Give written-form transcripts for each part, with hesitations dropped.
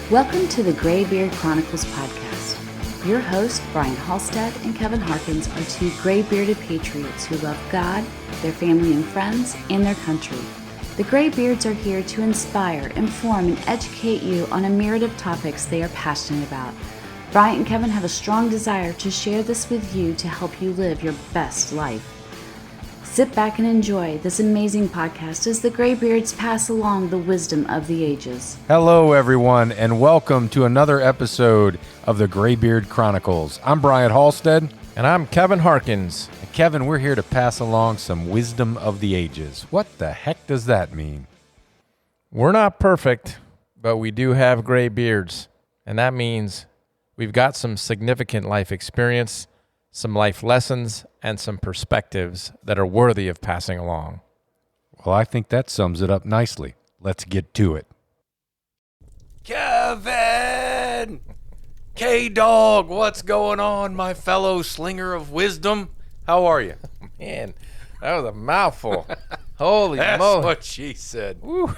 Welcome to the Graybeard Chronicles podcast. Your hosts, Brian Halstead and Kevin Harkins, are two gray-bearded patriots who love God, their family and friends, and their country. The Graybeards are here to inspire, inform, and educate you on a myriad of topics they are passionate about. Brian and Kevin have a strong desire to share this with you to help you live your best life. Sit back and enjoy this amazing podcast as the Graybeards pass along the wisdom of the ages. Hello, everyone, and welcome to another episode of the Graybeard Chronicles. I'm Brian Halstead. And I'm Kevin Harkins. And Kevin, we're here to pass along some wisdom of the ages. What the heck does that mean? We're not perfect, but we do have gray beards. And that means we've got some significant life experience, some life lessons, and some perspectives that are worthy of passing along. Well, I think that sums it up nicely. Let's get to it. Kevin! K-Dog, what's going on, my fellow slinger of wisdom? How are you? Man, that was a mouthful. Holy That's moly. what she said. Woo.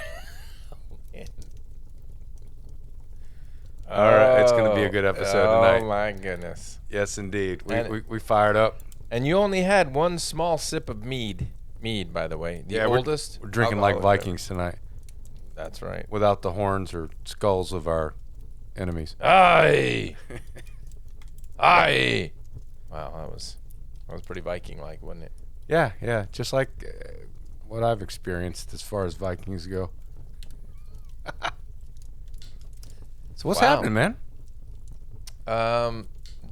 All right, it's going to be a good episode tonight. Oh, my goodness. Yes, indeed. We fired up. And you only had one small sip of mead. Mead, by the way. The oldest. We're drinking like Vikings tonight. That's right. Without the horns or skulls of our enemies. Aye. Aye. Wow, that was pretty Viking-like, wasn't it? Yeah. Just like what I've experienced as far as Vikings go. So what's happening, man?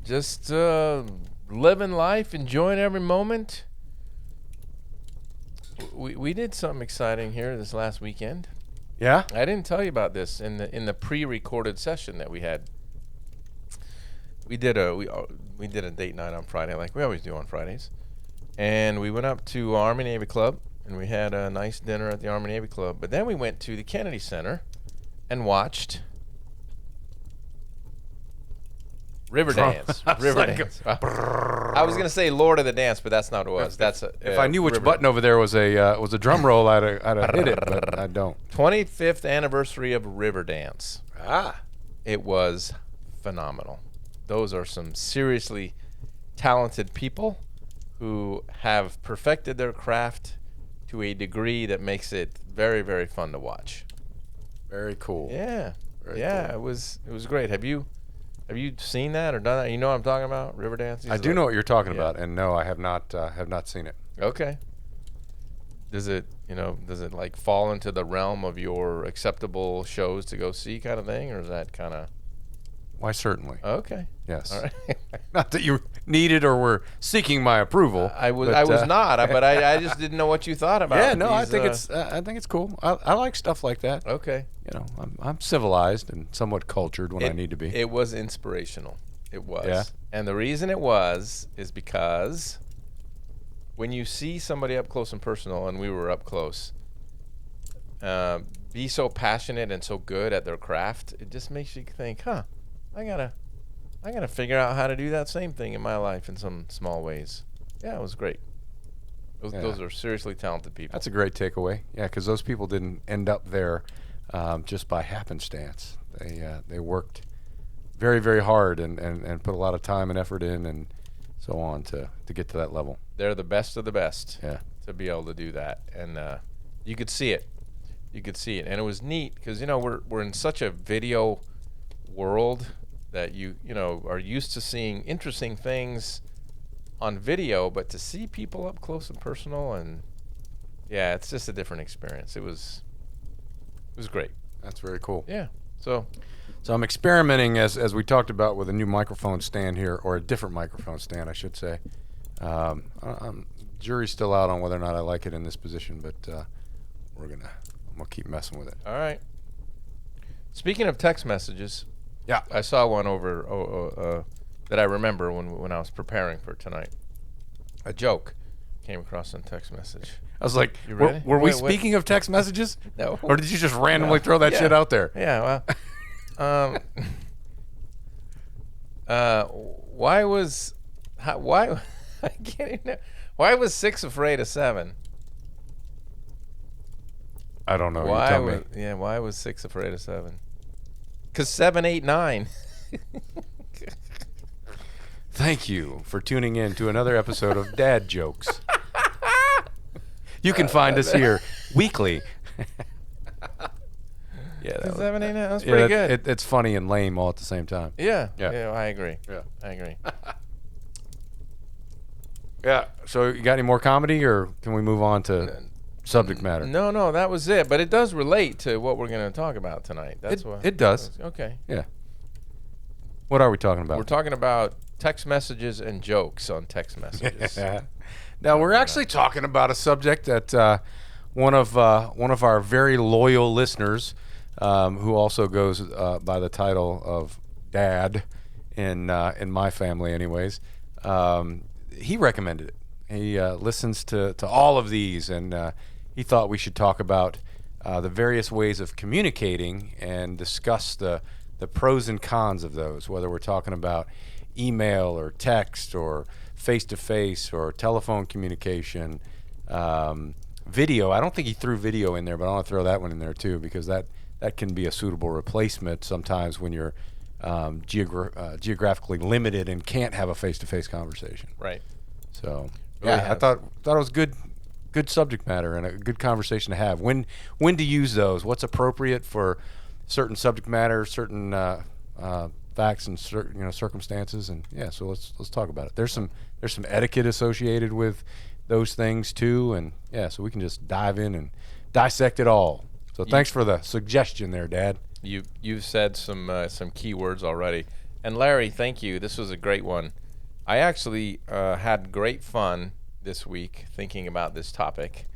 Just living life, enjoying every moment. We did something exciting here this last weekend. Yeah? I didn't tell you about this in the pre-recorded session that we had. We did a date night on Friday, like we always do on Fridays, and we went up to Army Navy Club and we had a nice dinner at the Army Navy Club. But then we went to the Kennedy Center and watched Riverdance. Riverdance. I was gonna say Lord of the Dance, but that's not what it was. That's if I knew which button over there was a drum roll, I'd have hit it, but I don't. 25th anniversary of Riverdance. Ah, It was phenomenal. Those are some seriously talented people who have perfected their craft to a degree that makes it very, very fun to watch. very cool. Yeah, Very yeah, cool. it was great. Have you seen that or done that? You know what I'm talking about, Riverdance? I do know what you're talking Yeah. about, and no, I have not seen it. Okay. Does it like fall into the realm of your acceptable shows to go see kind of thing, or is that kind of Why, certainly. okay? Yes. All right. Not that you needed or were seeking my approval. I was but, not, but I just didn't know what you thought about. Yeah, no, I these, think it's cool. I like stuff like that. okay. You know, I'm civilized and somewhat cultured when I need to be. It was inspirational. It was. Yeah. And the reason it is because when you see somebody up close and personal, and we were up close, be so passionate and so good at their craft, it just makes you think, I gotta figure out how to do that same thing in my life in some small ways. Yeah, it was great. Those are seriously talented people. That's a great takeaway. Yeah, because those people didn't end up there just by happenstance. They worked very, very hard and put a lot of time and effort in and so on to get to that level. They're the best of the best. Yeah. To be able to do that, and you could see it. And it was neat because we're in such a video world that you are used to seeing interesting things on video, but to see people up close and personal, and yeah, it's just a different experience. It was great. That's very cool. Yeah. So I'm experimenting, as we talked about, with a new microphone stand here, or a different microphone stand, I should say. Jury's still out on whether or not I like it in this position, but I'm gonna keep messing with it. all right. Speaking of text messages, Yeah. I saw one over that I remember when I was preparing for tonight. A joke came across on text message. I was like, You ready? were we Wait. speaking of text messages? No. Or did you just randomly No. throw that Yeah. shit out there? Yeah, well, why I can't even know. Why was 6 afraid of 7? I don't know. Why You tell was me. why was 6 afraid of 7? Because 7, 8, 9. Thank you for tuning in to another episode of Dad Jokes. You can find us here weekly. Yeah, that 7, 8, 9. That's pretty good. It's funny and lame all at the same time. Yeah. Yeah. Yeah, I agree. Yeah. I agree. Yeah. So you got any more comedy, or can we move on to subject matter? No, that was it. But it does relate to what we're going to talk about tonight. That's what it does. Okay. Yeah. What are we talking about? We're talking about text messages and jokes on text messages. Now we're actually talking about a subject that one of our very loyal listeners, who also goes by the title of Dad in my family, anyways. He recommended it. He listens to all of these, and he thought we should talk about the various ways of communicating and discuss the pros and cons of those, whether we're talking about email or text or face-to-face or telephone communication, video. I don't think he threw video in there, but I want to throw that one in there too, because that can be a suitable replacement sometimes when you're geographically limited and can't have a face-to-face conversation. Right. So Really I thought it was good subject matter and a good conversation to have. When to use those? What's appropriate for certain subject matter, certain facts and certain circumstances, and so let's talk about it. There's some etiquette associated with those things too, and so we can just dive in and dissect it all. So thanks for the suggestion there, Dad. You've said some key words already, and Larry, thank you. This was a great one. I actually had great fun this week thinking about this topic,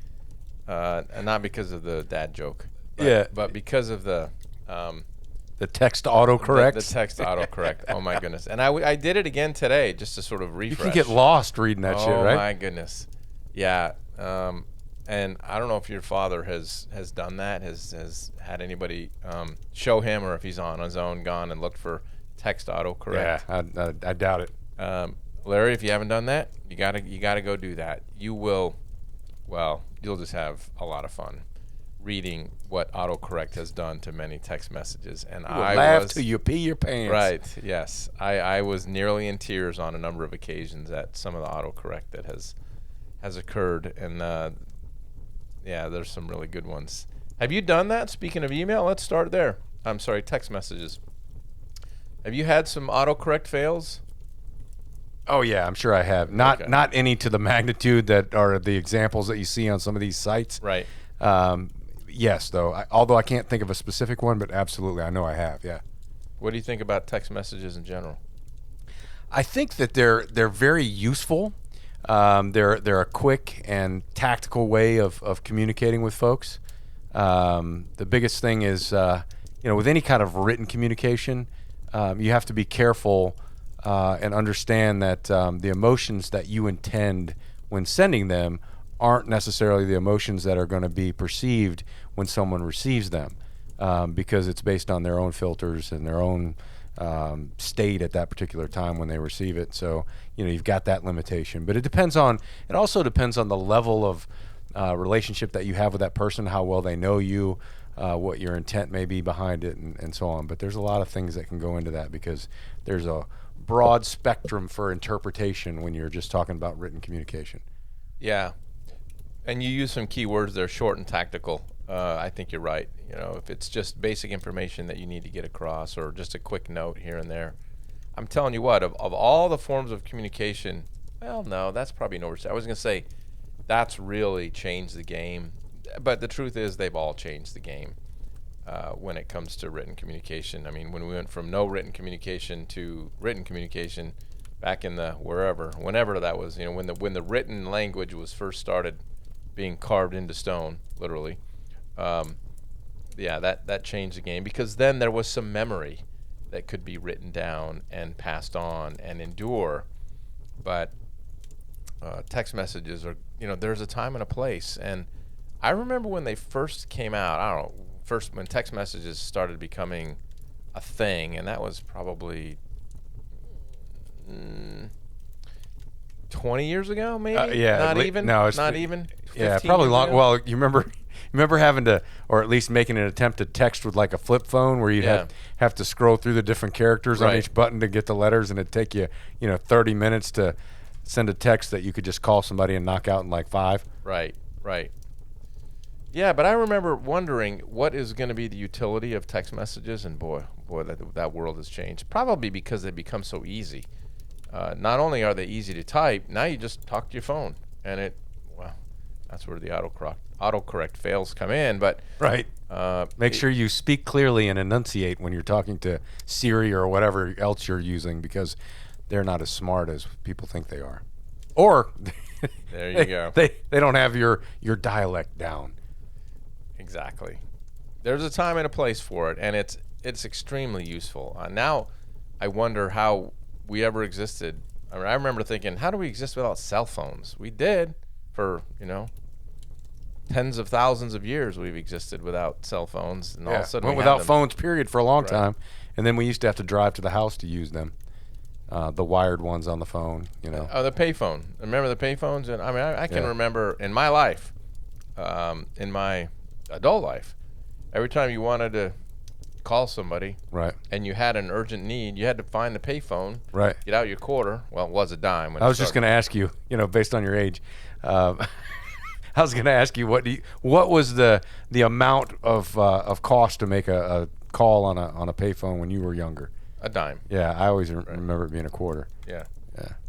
and not because of the dad joke, but because of the text autocorrect. The text autocorrect. Oh my goodness! And I did it again today just to sort of refresh. You can get lost reading that shit, right? Oh my goodness! Yeah. And I don't know if your father has done that. Has had anybody show him, or if he's on his own gone and looked for text autocorrect. Yeah, I doubt it. Larry, if you haven't done that, you gotta go do that. You will. Well, you'll just have a lot of fun reading what autocorrect has done to many text messages, and I laugh till you pee your pants. Right. Yes. I was nearly in tears on a number of occasions at some of the autocorrect that has occurred, and there's some really good ones. Have you done that? Speaking of email, let's start there. I'm sorry, text messages. Have you had some autocorrect fails? Oh yeah, I'm sure I have. Not any to the magnitude that are the examples that you see on some of these sites. Right. Yes, though. Although I can't think of a specific one, but absolutely, I know I have. Yeah. What do you think about text messages in general? I think that they're very useful. They're a quick and tactical way of communicating with folks. The biggest thing is, with any kind of written communication, you have to be careful and understand that the emotions that you intend when sending them aren't necessarily the emotions that are going to be perceived when someone receives them, because it's based on their own filters and their own state at that particular time when they receive it. So you've got that limitation, but it also depends on the level of relationship that you have with that person, how well they know you, what your intent may be behind it, and so on. But there's a lot of things that can go into that, because there's a broad spectrum for interpretation when you're just talking about written communication. Yeah, and you use some key words there, short and tactical. I think you're right. If it's just basic information that you need to get across, or just a quick note here and there. I'm telling you what, of all the forms of communication, well, no, that's probably an overstatement. I was going to say that's really changed the game, but the truth is they've all changed the game when it comes to written communication. I mean, when we went from no written communication to written communication back in the whenever that was, when the written language was first started being carved into stone, literally. That changed the game, because then there was some memory that could be written down and passed on and endure. But text messages are, there's a time and a place. And I remember when they first came out, when text messages started becoming a thing, and that was probably 20 years ago, maybe? Yeah. Not even? No, it's not even? Yeah, probably long. Ago? Well, you remember remember having to, or at least making an attempt to text with like a flip phone where you'd have to scroll through the different characters on each button to get the letters, and it'd take you, 30 minutes to send a text that you could just call somebody and knock out in like 5. Right. Yeah, but I remember wondering what is going to be the utility of text messages, and boy, that world has changed. Probably because they become so easy. Not only are they easy to type, now you just talk to your phone, and that's where the autocorrect fails come in. But make sure you speak clearly and enunciate when you're talking to Siri or whatever else you're using, because they're not as smart as people think they are, or there you go. They don't have your dialect down. Exactly. There's a time and a place for it, and it's extremely useful. Now, I wonder how we ever existed. I mean, I remember thinking, how do we exist without cell phones? We did for tens of thousands of years. We've existed without cell phones, and all of a sudden went without phones. Period, for a long time, and then we used to have to drive to the house to use them. The wired ones on the phone, Oh, the payphone. Remember the payphones? And I mean, I can remember in my life, in my adult life, every time you wanted to call somebody, and you had an urgent need, you had to find the payphone, get out your quarter. Well, it was a dime. I was just going to ask you, based on your age, I was going to ask you what was the amount of cost to make a call on a payphone when you were younger? A dime. Yeah, I always remember it being a quarter. Yeah.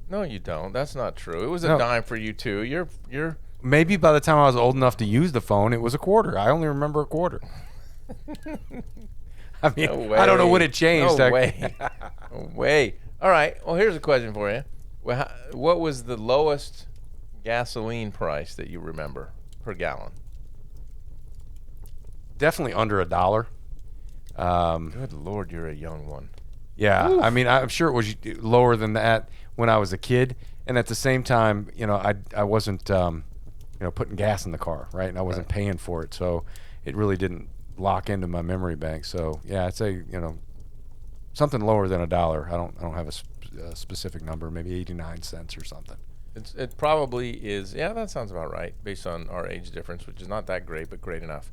No, you don't. That's not true. It was a dime for you too. You're. Maybe by the time I was old enough to use the phone, it was a quarter. I only remember a quarter. I mean, No way. I don't know when it changed. No way. No way. All right. Well, here's a question for you. What was the lowest gasoline price that you remember per gallon? Definitely under $1. Good Lord, you're a young one. Yeah. Oof. I mean, I'm sure it was lower than that when I was a kid. And at the same time, I wasn't, putting gas in the car, right? And I wasn't paying for it. So it really didn't lock into my memory bank. So, yeah, I'd say, something lower than $1. I don't have a specific number, maybe 89 cents or something. It probably is. Yeah, that sounds about right based on our age difference, which is not that great, but great enough.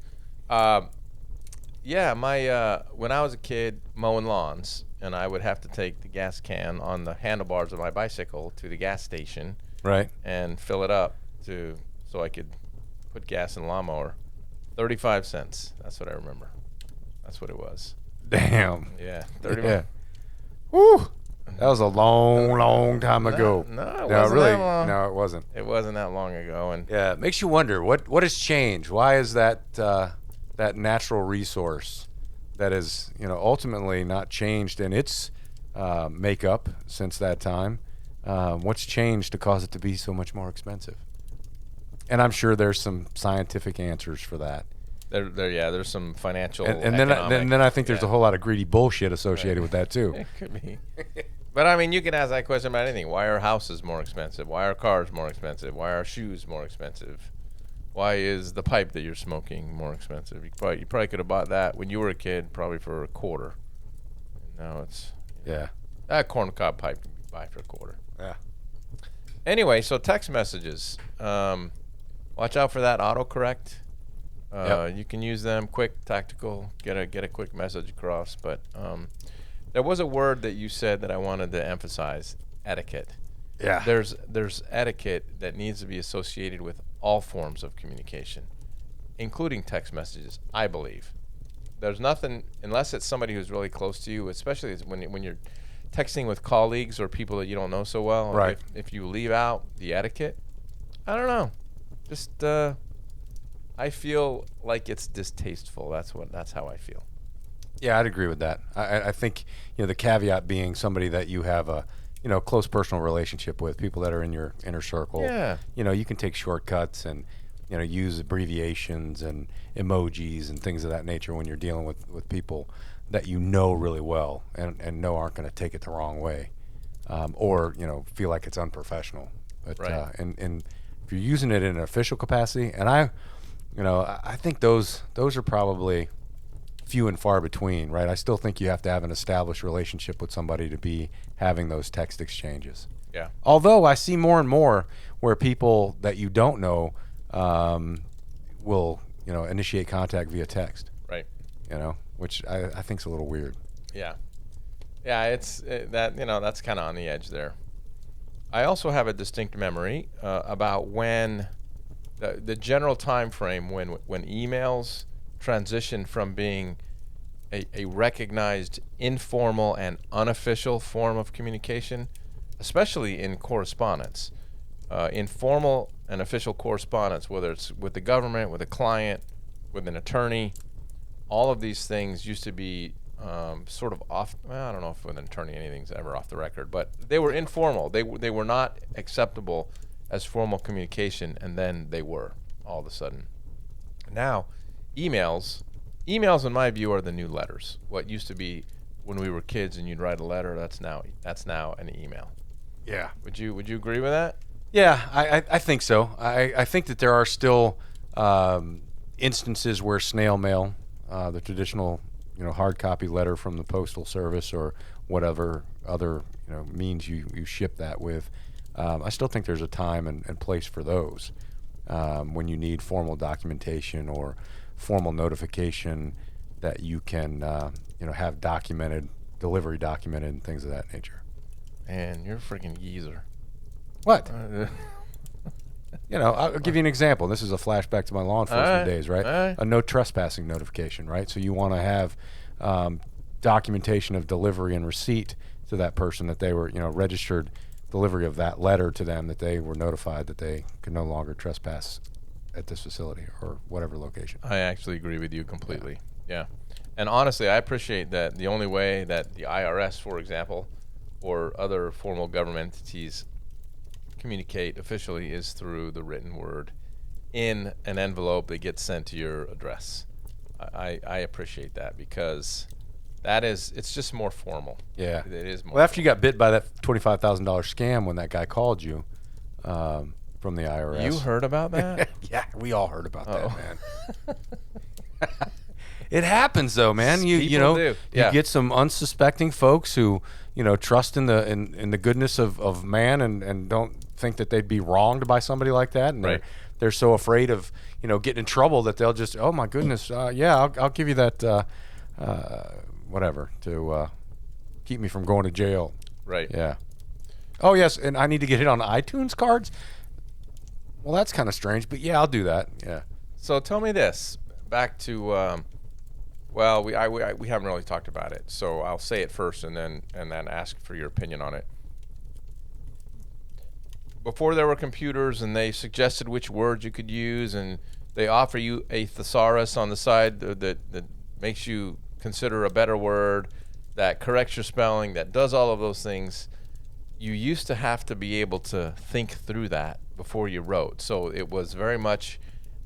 Yeah, when I was a kid mowing lawns, and I would have to take the gas can on the handlebars of my bicycle to the gas station, and fill it up so I could put gas in the lawnmower. 35 cents. That's what I remember. That's what it was. Damn. Yeah, 35. Yeah. Woo. That was a long time ago. No, it wasn't really. that long. No, it wasn't. It wasn't that long ago, and Yeah, it makes you wonder what has changed. Why is that natural resource that is ultimately not changed in its makeup since that time? What's changed to cause it to be so much more expensive? And I'm sure there's some scientific answers for that. There's some financial and then I think there's a whole lot of greedy bullshit associated with that too. It could be. But I mean, you can ask that question about anything. Why are houses more expensive? Why are cars more expensive? Why are shoes more expensive? Why is the pipe that you're smoking more expensive? You probably could have bought that when you were a kid, probably for a quarter. Now it's that corncob pipe you buy for a quarter. Yeah. Anyway, so text messages. Watch out for that autocorrect. You can use them quick, tactical, get a quick message across. But there was a word that you said that I wanted to emphasize: etiquette. Yeah. There's etiquette that needs to be associated with all forms of communication, including text messages. I believe there's nothing, unless it's somebody who's really close to you, especially when you're texting with colleagues or people that you don't know so well. Right. If you leave out the etiquette, I don't know. Just I feel like it's distasteful. That's how I feel. Yeah, I'd agree with that. I think the caveat being somebody that you have a close personal relationship with, people that are in your inner circle. Yeah. You can take shortcuts and use abbreviations and emojis and things of that nature when you're dealing with people that really well and know aren't going to take it the wrong way, or feel like it's unprofessional. But and if you're using it in an official capacity, and I think those are probably few and far between, right? I still think you have to have an established relationship with somebody to be having those text exchanges. Yeah. Although I see more and more where people that you don't know will initiate contact via text. Right. Which I think is a little weird. Yeah. Yeah, it's that's kind of on the edge there. I also have a distinct memory about when the general time frame when emails transitioned from being a recognized informal and unofficial form of communication, especially in correspondence. Informal and official correspondence, whether it's with the government, with a client, with an attorney, all of these things used to be sort of off. Well, I don't know if with an attorney anything's ever off the record, but they were informal. They were not acceptable as formal communication, and then they were all of a sudden. Now, emails in my view are the new letters. What used to be when we were kids and you'd write a letter, that's now an email. Yeah. Would you agree with that? Yeah, I think so. I think that there are still instances where snail mail, the traditional hard copy letter from the postal service or whatever other means you ship that with, I still think there's a time and place for those when you need formal documentation or formal notification that you can have documented, delivery documented, and things of that nature. Man, you're a freaking geezer. What? I'll give you an example. This is a flashback to my law enforcement days, right? A no trespassing notification, right? So you want to have documentation of delivery and receipt to that person that they were, registered delivery of that letter to them, that they were notified that they could no longer trespass at this facility or whatever location. I actually agree with you completely. Yeah. And honestly, I appreciate that the only way that the IRS, for example, or other formal government entities communicate officially is through the written word in an envelope that gets sent to your address. I appreciate that because it's just more formal. Yeah. It is more. Well, after you got bit by that $25,000 scam when that guy called you from the IRS. You heard about that? Yeah, we all heard about that, man. It happens though, man. You do. Yeah. You get some unsuspecting folks who trust in the goodness of man and don't think that they'd be wronged by somebody like that, and right. they're so afraid of getting in trouble that they'll just, oh my goodness, I'll give you that whatever to keep me from going to jail. Right. Yeah. Oh yes, and I need to get hit on iTunes cards. Well, that's kind of strange, but yeah, I'll do that. Yeah. So tell me this. Back to well, we haven't really talked about it, so I'll say it first and then ask for your opinion on it. Before there were computers and they suggested which words you could use, and they offer you a thesaurus on the side that makes you consider a better word, that corrects your spelling, that does all of those things, you used to have to be able to think through that before you wrote. So it was very much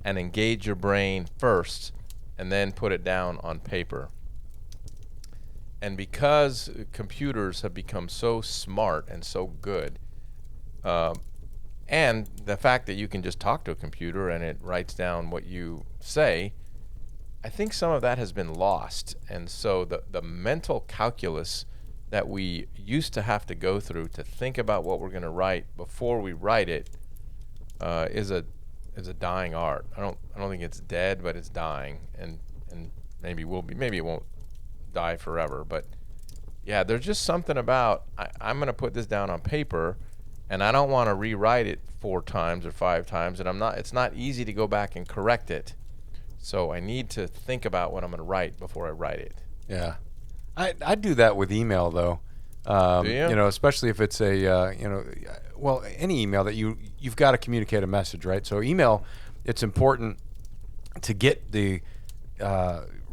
an engage your brain first and then put it down on paper. And because computers have become so smart and so good, and the fact that you can just talk to a computer and it writes down what you say, I think some of that has been lost. And so the mental calculus that we used to have to go through to think about what we're going to write before we write it is a dying art. I don't think it's dead, but it's dying, and maybe it won't die forever. But yeah, there's just something about I'm going to put this down on paper, and I don't want to rewrite it 4 times or 5 times, and it's not easy to go back and correct it. So I need to think about what I'm going to write before I write it. Yeah, I do that with email though. Do you? Especially if it's any email that you've got to communicate a message, right? So email, it's important to get the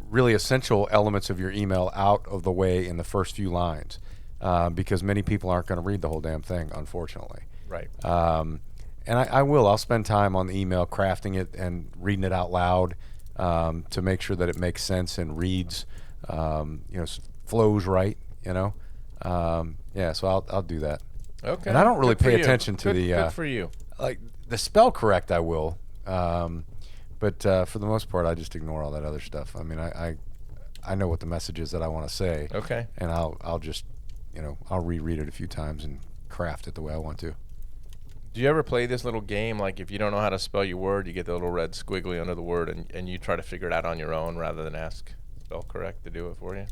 really essential elements of your email out of the way in the first few lines, because many people aren't going to read the whole damn thing, unfortunately. Right. And I'll spend time on the email crafting it and reading it out loud to make sure that it makes sense and reads, flows right, so I'll do that. Okay. And I don't really Good for pay you. attention to Good for you. like the spell correct. I will, but for the most part, I just ignore all that other stuff. I mean, I know what the message is that I want to say. Okay. And I'll just, I'll reread it a few times and craft it the way I want to. Do you ever play this little game, like if you don't know how to spell your word, you get the little red squiggly under the word, and you try to figure it out on your own rather than ask spell correct to do it for you?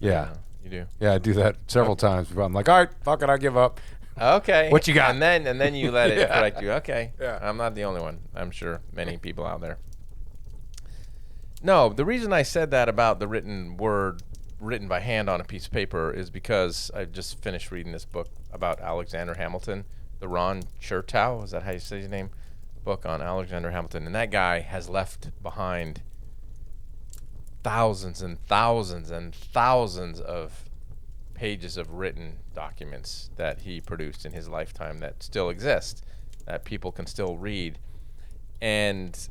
Yeah. You do? Yeah, I do that several times before. I'm like, all right, fuck it, I give up. Okay. What you got? And then you let it Yeah. correct you. Okay. Yeah. I'm not the only one. I'm sure many people out there. No, the reason I said that about the written word written by hand on a piece of paper is because I just finished reading this book about Alexander Hamilton, the Ron Chertow, is that how you say his name? Book on Alexander Hamilton. And that guy has left behind thousands and thousands and thousands of pages of written documents that he produced in his lifetime that still exist, that people can still read. And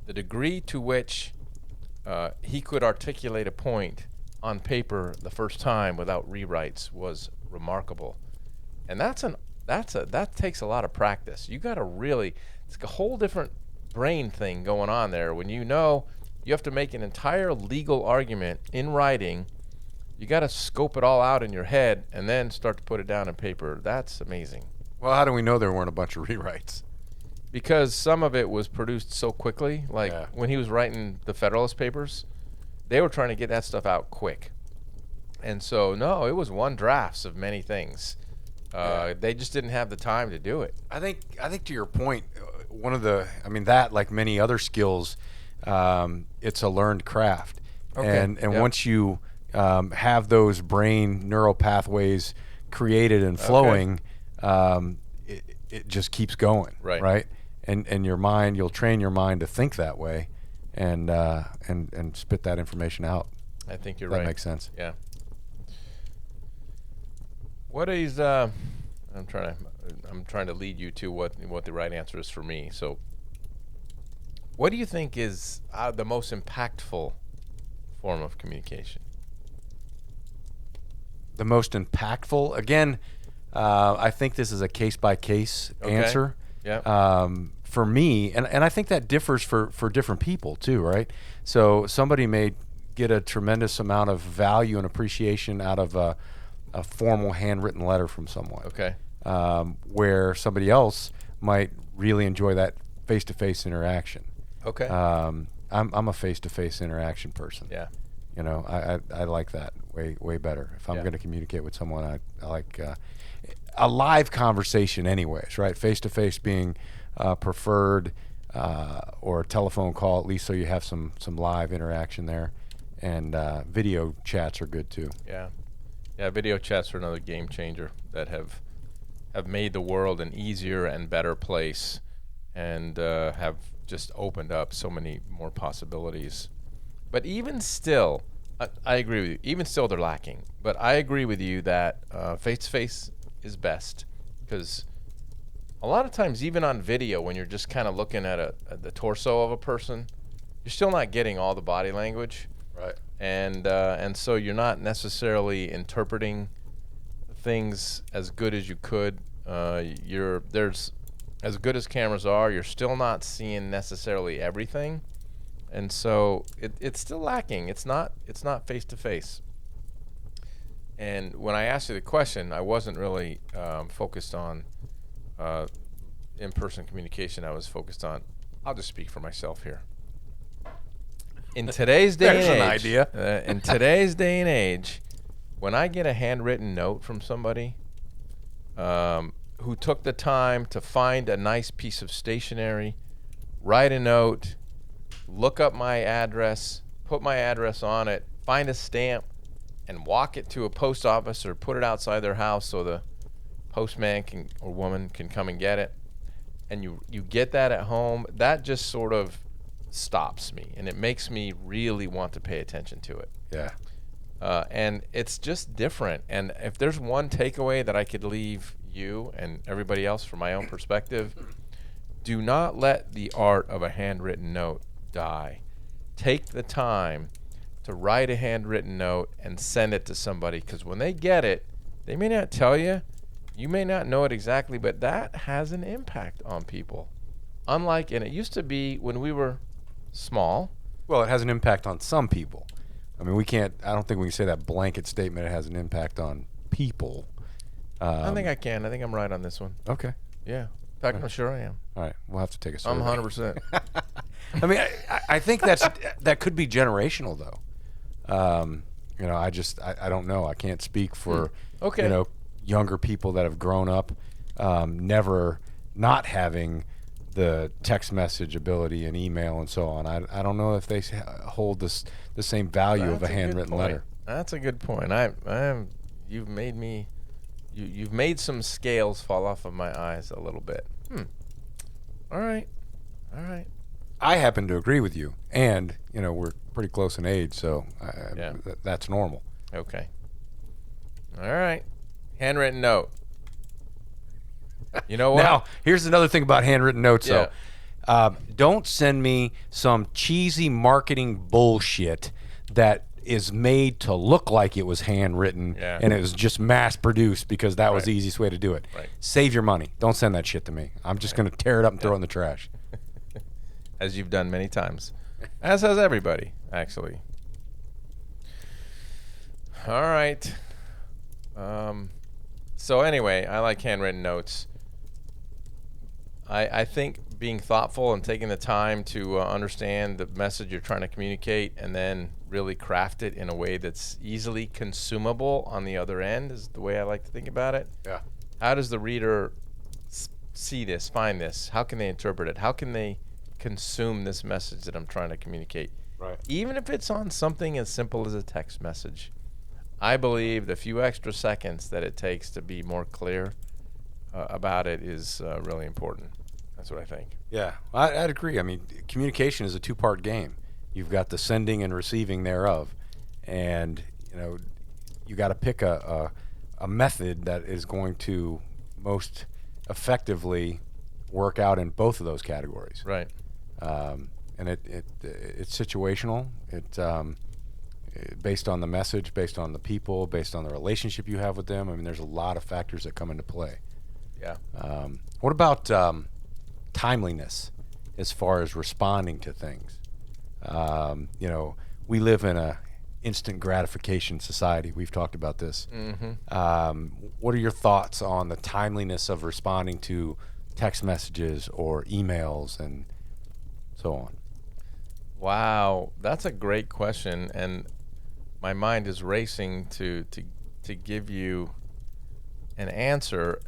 the degree to which he could articulate a point on paper the first time without rewrites was remarkable. And that takes a lot of practice. You got to really, it's a whole different brain thing going on there. When you know you have to make an entire legal argument in writing, you got to scope it all out in your head and then start to put it down on paper. That's amazing. Well, how do we know there weren't a bunch of rewrites? Because some of it was produced so quickly. Like when he was writing the Federalist Papers, they were trying to get that stuff out quick. And so, no, it was one drafts of many things. They just didn't have the time to do it. I think to your point, that, like many other skills, it's a learned craft. Okay. And once you have those brain neural pathways created and flowing, it just keeps going. Right. And your mind, you'll train your mind to think that way, and spit that information out. I think you're that right. That makes sense. Yeah. What is I'm trying to lead you to what the right answer is for me. So, what do you think is the most impactful form of communication? The most impactful, again, I think this is a case-by-case answer. Yeah. For me, and I think that differs for different people too, right? So somebody may get a tremendous amount of value and appreciation out of a formal handwritten letter from someone. Okay. Where somebody else might really enjoy that face-to-face interaction. Okay. I'm a face-to-face interaction person. Yeah. You know, I like that way better. If I'm going to communicate with someone, I like a live conversation anyways, right? Face-to-face being preferred, or a telephone call, at least so you have some live interaction there. And video chats are good too. Yeah. Yeah, video chats are another game changer that have made the world an easier and better place, and have just opened up so many more possibilities. But even still, I agree with you. Even still, they're lacking. But I agree with you that face-to-face is best, because a lot of times, even on video, when you're just kind of looking at the torso of a person, you're still not getting all the body language. Right. And so you're not necessarily interpreting things as good as you could. There's as good as cameras are, you're still not seeing necessarily everything. And so it's still lacking. It's not face to face. And when I asked you the question, I wasn't really focused on in-person communication. I was focused on, I'll just speak for myself here. In today's day and age, an idea. In today's day and age, when I get a handwritten note from somebody who took the time to find a nice piece of stationery, write a note, look up my address, put my address on it, find a stamp, and walk it to a post office or put it outside their house so the postman or woman can come and get it, and you get that at home, that just sort of stops me, and it makes me really want to pay attention to it. Yeah. And it's just different. And if there's one takeaway that I could leave you and everybody else from my own perspective, do not let the art of a handwritten note die. Take the time to write a handwritten note and send it to somebody, because when they get it, they may not tell you, you may not know it exactly, but that has an impact on people. Unlike, and it used to be when we were small. Well, it has an impact on some people. I mean, I don't think we can say that blanket statement it has an impact on people. I think I can. I think I'm right on this one. Okay. Yeah. In fact, I'm sure I am. All right. We'll have to take a survey. I'm 100%. I mean, I think that could be generational, though. You know, I don't know. I can't speak for, Okay. you know, younger people that have grown up never not having the text message ability and email and so on. I don't know if they hold the same value of a That's good handwritten point. letter. That's a good point. You've made me, you've made some scales fall off of my eyes a little bit. All right. I happen to agree with you, and you know we're pretty close in age, so Yeah. that's normal. Okay. All right. Handwritten note. You know what? Now, here's another thing about handwritten notes, Yeah. though. Don't send me some cheesy marketing bullshit that is made to look like it was handwritten and it was just mass produced because that was the easiest way to do it. Right. Save your money. Don't send that shit to me. I'm just going to tear it up and throw it in the trash. As you've done many times. As has everybody, actually. All right. So anyway, I like handwritten notes. I think being thoughtful and taking the time to understand the message you're trying to communicate and then really craft it in a way that's easily consumable on the other end is the way I like to think about it. Yeah. How does the reader see this, find this? How can they interpret it? How can they consume this message that I'm trying to communicate? Right. Even if it's on something as simple as a text message, I believe the few extra seconds that it takes to be more clear about it is really important. That's what I think. Yeah, I'd agree. I mean, communication is a two-part game. You've got the sending and receiving thereof, and you know, you got to pick a method that is going to most effectively work out in both of those categories. Right. And it's situational. Based on the message, based on the people, based on the relationship you have with them. I mean, there's a lot of factors that come into play. Yeah. What about timeliness as far as responding to things? You know, we live in a instant gratification society. We've talked about this. Mm-hmm. What are your thoughts on the timeliness of responding to text messages or emails and so on? Wow, that's a great question, and my mind is racing to give you an answer.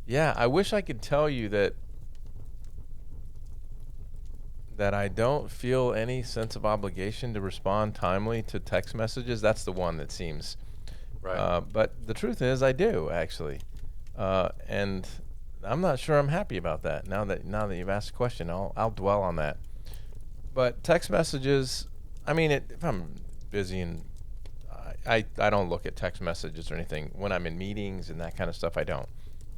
Yeah, I wish I could tell you that I don't feel any sense of obligation to respond timely to text messages. That's the one that seems right. But the truth is, I do actually, and I'm not sure I'm happy about that. Now that you've asked the question, I'll dwell on that. But text messages, I mean, if I'm busy and I don't look at text messages or anything when I'm in meetings and that kind of stuff. I don't.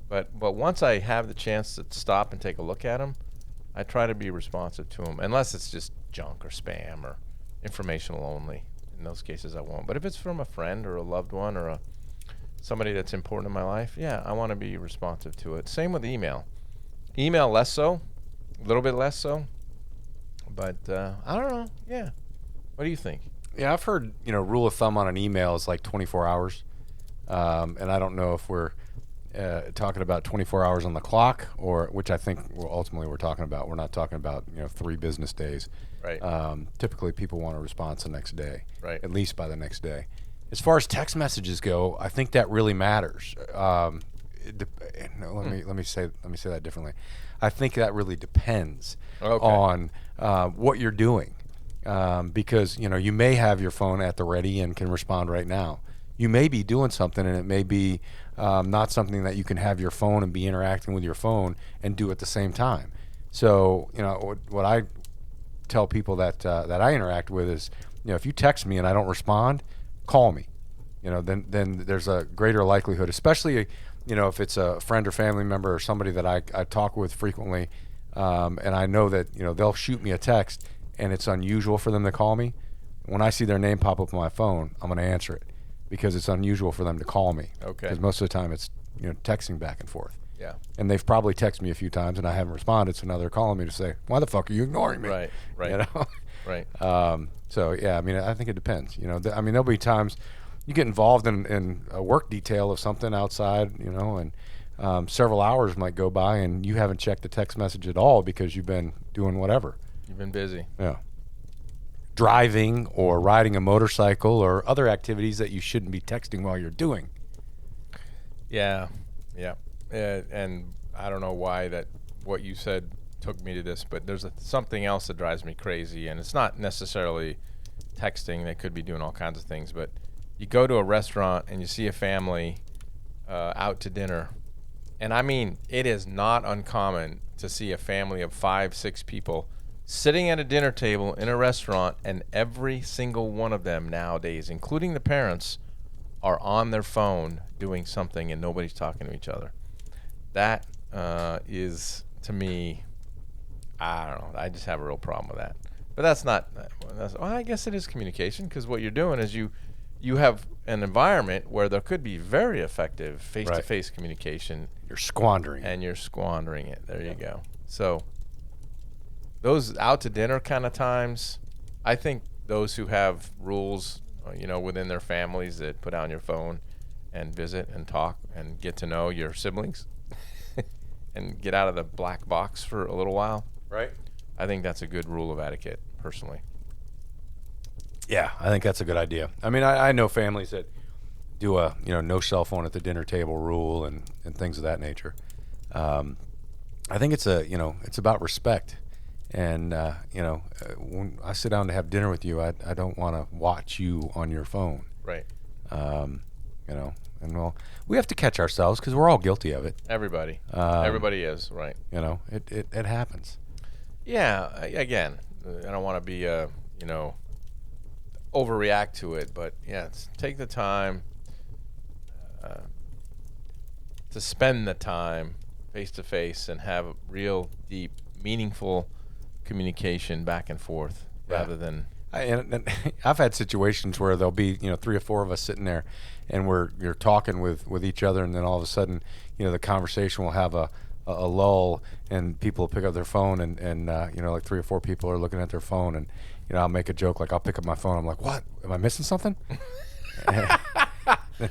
But once I have the chance to stop and take a look at them, I try to be responsive to them, unless it's just junk or spam or informational only. In those cases, I won't. But if it's from a friend or a loved one or somebody that's important in my life, yeah, I want to be responsive to it. Same with email. Email less so, a little bit less so. But I don't know. Yeah. What do you think? Yeah, I've heard, you know, rule of thumb on an email is like 24 hours. And I don't know if we're talking about 24 hours on the clock, or which I think ultimately we're talking about. We're not talking about 3 business days. Right. Typically, people want a response the next day. Right. At least by the next day. As far as text messages go, I think that really matters. Let me say that differently. I think that really depends on what you're doing, because you may have your phone at the ready and can respond right now. You may be doing something, and it may be not something that you can have your phone and be interacting with your phone and do at the same time. So, what I tell people that I interact with is, if you text me and I don't respond, call me. Then there's a greater likelihood, especially if it's a friend or family member or somebody that I talk with frequently, and I know that they'll shoot me a text and it's unusual for them to call me. When I see their name pop up on my phone, I'm going to answer it, because it's unusual for them to call me. Okay. Because most of the time it's texting back and forth. Yeah. And they've probably texted me a few times and I haven't responded, so now they're calling me to say, "Why the fuck are you ignoring me?" Right. Right. Right. So yeah, I mean, I think it depends. There'll be times, you get involved in a work detail of something outside, and several hours might go by and you haven't checked the text message at all because you've been doing whatever. You've been busy. Yeah. Driving or riding a motorcycle or other activities that you shouldn't be texting while you're doing. Yeah. And I don't know why what you said took me to this, but there's something else that drives me crazy, and it's not necessarily texting. They could be doing all kinds of things, but you go to a restaurant and you see a family out to dinner, and I mean, it is not uncommon to see a family of 5-6 people sitting at a dinner table in a restaurant, and every single one of them nowadays, including the parents, are on their phone doing something and nobody's talking to each other. That is, to me, I don't know. I just have a real problem with that. But that's not. Well, I guess it is communication, because what you're doing is you have an environment where there could be very effective face-to-face communication. You're squandering. And you're squandering it. There you go. So those out to dinner kind of times, I think those who have rules, within their families, that put down your phone and visit and talk and get to know your siblings and get out of the black box for a little while. Right. I think that's a good rule of etiquette, personally. Yeah, I think that's a good idea. I mean, I know families that do a no cell phone at the dinner table rule and things of that nature. I think it's it's about respect. And when I sit down to have dinner with you, I don't want to watch you on your phone. Right. And we have to catch ourselves because we're all guilty of it. Everybody is, right. It happens. Yeah. Again, I don't want to be overreact to it, but yeah, take the time to spend the time face to face and have real, deep, meaningful communication back and forth, rather than. And I've had situations where there'll be 3 or 4 of us sitting there, and you're talking with each other, and then all of a sudden the conversation will have a lull, and people will pick up their phone, and like 3 or 4 people are looking at their phone, and I'll make a joke like, I'll pick up my phone, I'm like, what, am I missing something?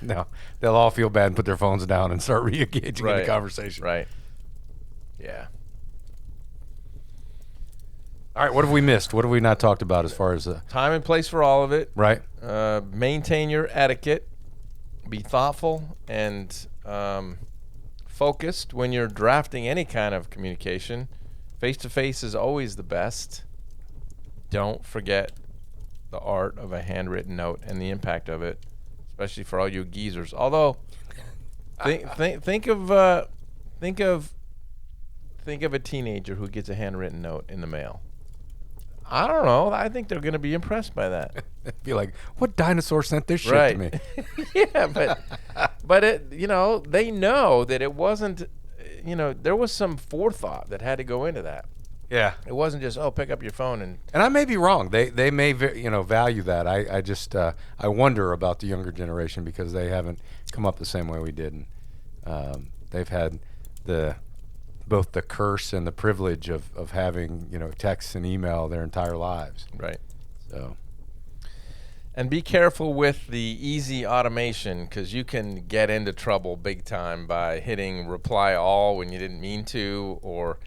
No, they'll all feel bad and put their phones down and start re-engaging in the conversation. Right. Yeah. All right, what have we missed? What have we not talked about as far as time and place for all of it? Right. Maintain your etiquette. Be thoughtful and focused when you're drafting any kind of communication. Face-to-face is always the best. Don't forget the art of a handwritten note and the impact of it, especially for all you geezers. Although, think of a teenager who gets a handwritten note in the mail. I don't know. I think they're going to be impressed by that. Be like, what dinosaur sent this shit to me? Yeah, but it, they know that it wasn't, there was some forethought that had to go into that. Yeah. It wasn't just, pick up your phone and I may be wrong. They may value that. I just I wonder about the younger generation because they haven't come up the same way we did, and they've had both the curse and the privilege of having text and email their entire lives. Right. So. And be careful with the easy automation, because you can get into trouble big time by hitting reply all when you didn't mean to, or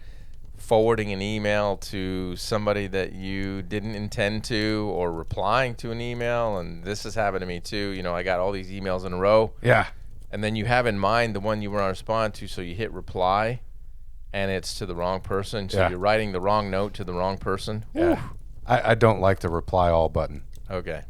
forwarding an email to somebody that you didn't intend to, or replying to an email. And this has happened to me too. I got all these emails in a row. Yeah. And then you have in mind the one you want to respond to, so you hit reply, and it's to the wrong person. So you're writing the wrong note to the wrong person. Yeah. I don't like the reply all button. Okay.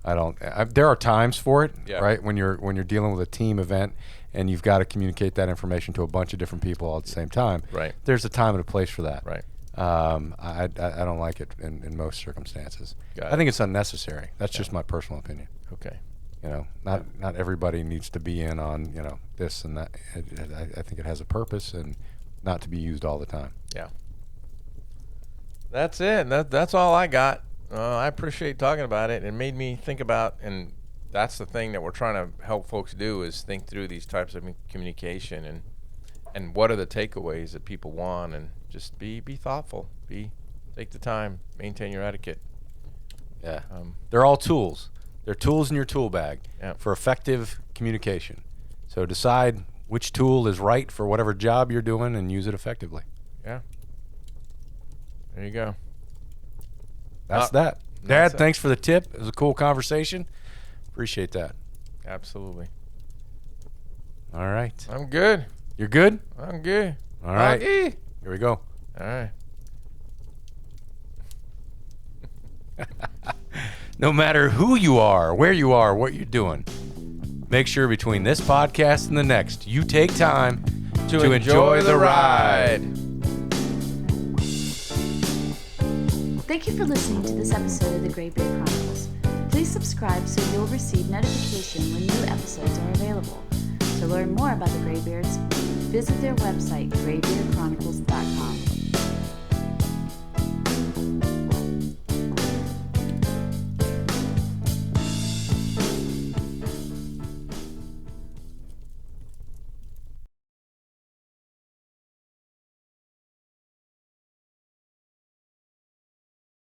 I don't. There are times for it, Yeah. right? When you're dealing with a team event and you've got to communicate that information to a bunch of different people all at the same time. Right. There's a time and a place for that. Right. I don't like it in most circumstances. Got I think it's unnecessary. That's just my personal opinion. Okay. Not everybody needs to be in on this and that. I think it has a purpose and not to be used all the time. Yeah. That's it. That's all I got. I appreciate talking about it. It made me think about, and that's the thing that we're trying to help folks do, is think through these types of communication and what are the takeaways that people want, and just be thoughtful. Take the time, maintain your etiquette. Yeah. They're all tools, They're tools in your tool bag Yep. for effective communication. So decide which tool is right for whatever job you're doing and use it effectively. Yeah. There you go. That's that's Dad, it. thanks for the tip. It was a cool conversation. Appreciate that. Absolutely. All right. I'm good. You're good? I'm good. All right. Okay. Here we go. All right. No matter who you are, where you are, what you're doing, make sure between this podcast and the next, you take time to enjoy the ride. Thank you for listening to this episode of the Graybeard Chronicles. Please subscribe so you'll receive notification when new episodes are available. To learn more about the Graybeards, visit their website, graybeardchronicles.com.